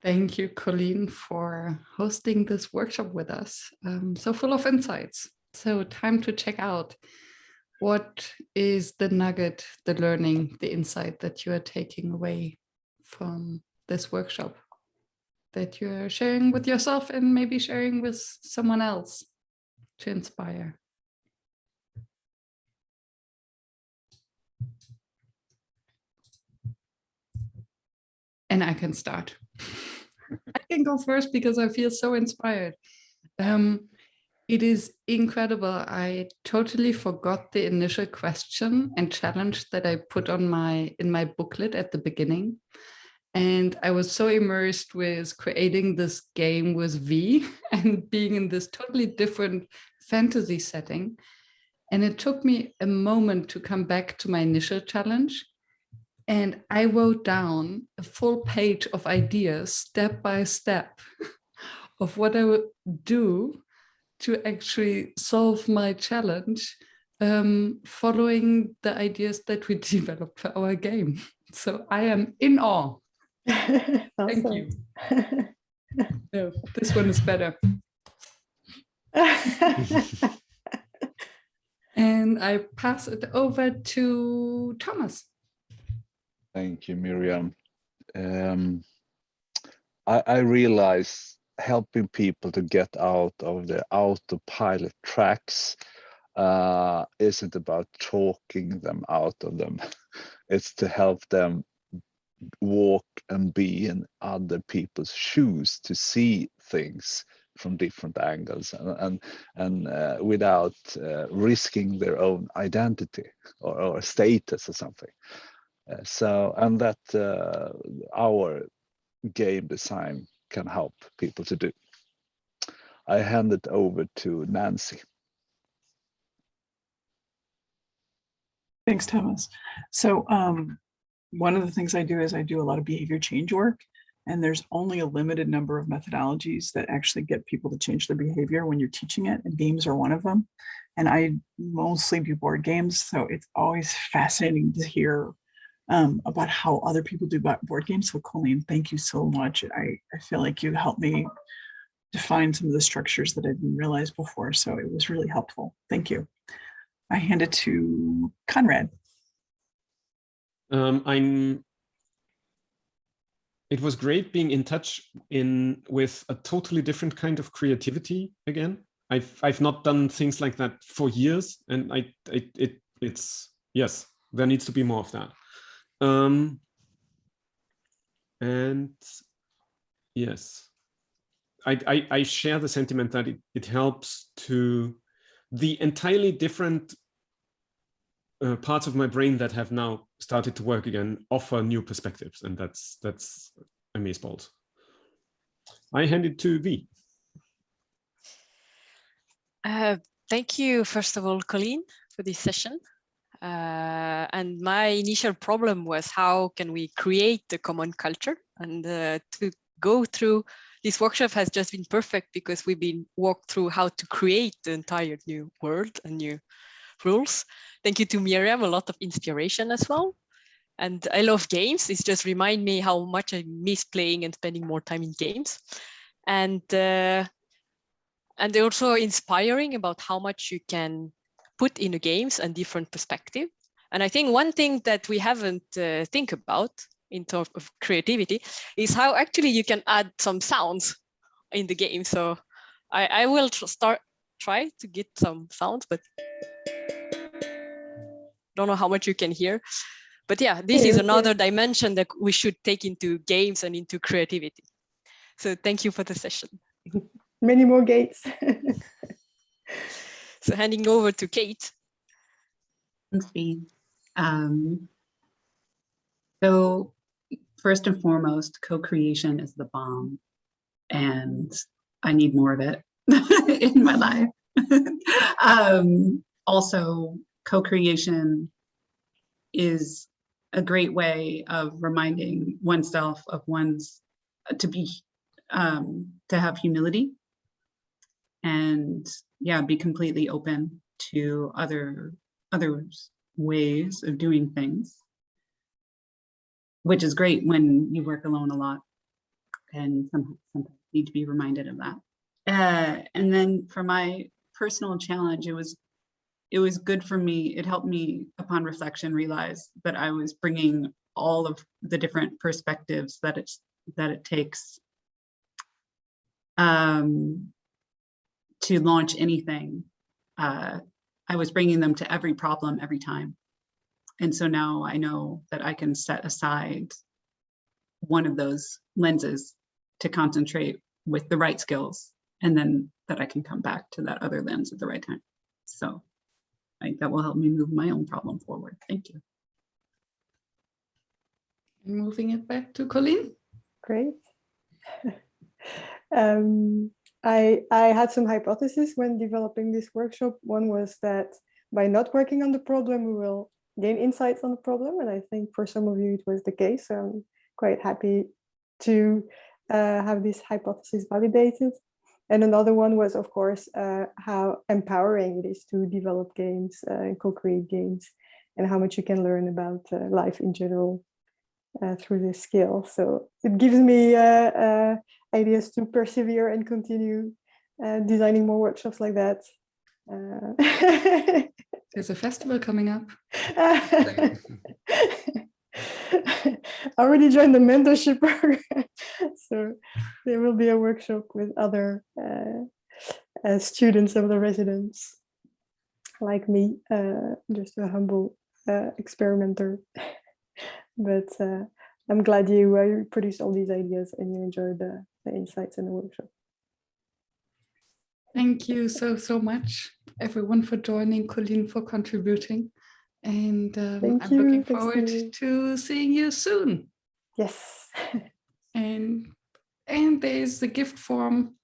Thank you, Coline, for hosting this workshop with us. So full of insights. So time to check out what is the nugget, the learning, the insight that you are taking away from this workshop that you're sharing with yourself and maybe sharing with someone else to inspire. And I can start. I can go first because I feel so inspired. It is incredible. I totally forgot the initial question and challenge that I put on in my booklet at the beginning. And I was so immersed with creating this game with V and being in this totally different fantasy setting. And it took me a moment to come back to my initial challenge. And I wrote down a full page of ideas, step by step, of what I would do to actually solve my challenge, following the ideas that we developed for our game. So I am in awe. Awesome. Thank you. No, this one is better. And I pass it over to Thomas. Thank you, Miriam. I realize helping people to get out of the autopilot tracks isn't about talking them out of them. It's to help them walk and be in other people's shoes, to see things from different angles and without risking their own identity or status or something. And that our game design can help people to do. I hand it over to Nancy. Thanks, Thomas. So one of the things I do is I do a lot of behavior change work, and there's only a limited number of methodologies that actually get people to change their behavior when you're teaching it, and games are one of them. And I mostly do board games, so it's always fascinating to hear about how other people do board games. So Coline, thank you so much. I feel like you helped me define some of the structures that I didn't realize before, so it was really helpful. Thank you. I hand it to Conrad. It was great being in touch with a totally different kind of creativity again. I've not done things like that for years, and it's yes, there needs to be more of that. And yes, I share the sentiment that it helps to the entirely different parts of my brain that have now started to work again offer new perspectives, and that's amazeballs. I hand it to V. Thank you, first of all, Coline, for this session. And my initial problem was how can we create the common culture, and to go through this workshop has just been perfect because we've been walked through how to create the entire new world and new rules. Thank you to Miriam, a lot of inspiration as well. And I love games. It's just remind me how much I miss playing and spending more time in games. And they're also inspiring about how much you can put in the games and different perspective. And I think one thing that we haven't think about in terms of creativity is how actually you can add some sounds in the game. So I will try to get some sounds, but don't know how much you can hear. But yeah, this is another dimension that we should take into games and into creativity. So thank you for the session. Many more gates. So handing over to Kate. Thanks, Bea. So first and foremost, co-creation is the bomb, and I need more of it in my life. Also, co-creation is a great way of reminding oneself of to have humility, and yeah, be completely open to other ways of doing things, which is great when you work alone a lot. and sometimes need to be reminded of that. And then for my personal challenge, it was good for me. It helped me, upon reflection, realize that I was bringing all of the different perspectives that it takes to launch anything. I was bringing them to every problem every time. And so now I know that I can set aside one of those lenses to concentrate with the right skills, and then that I can come back to that other lens at the right time. So I think that will help me move my own problem forward. Thank you. Moving it back to Coline. Great. I had some hypotheses when developing this workshop. One was that by not working on the problem, we will gain insights on the problem. And I think for some of you, it was the case. So I'm quite happy to have this hypothesis validated. And another one was, of course, how empowering it is to develop games and co-create games, and how much you can learn about life in general through this skill. So it gives me ideas to persevere and continue designing more workshops like that. There's a festival coming up. I already joined the mentorship program, so there will be a workshop with other students of the residents like me, just a humble experimenter. But I'm glad you produced all these ideas and you enjoyed the insights in the workshop. Thank you so much, everyone, for joining, Coline for contributing. And I'm looking forward to seeing you soon. Yes. And there's the gift form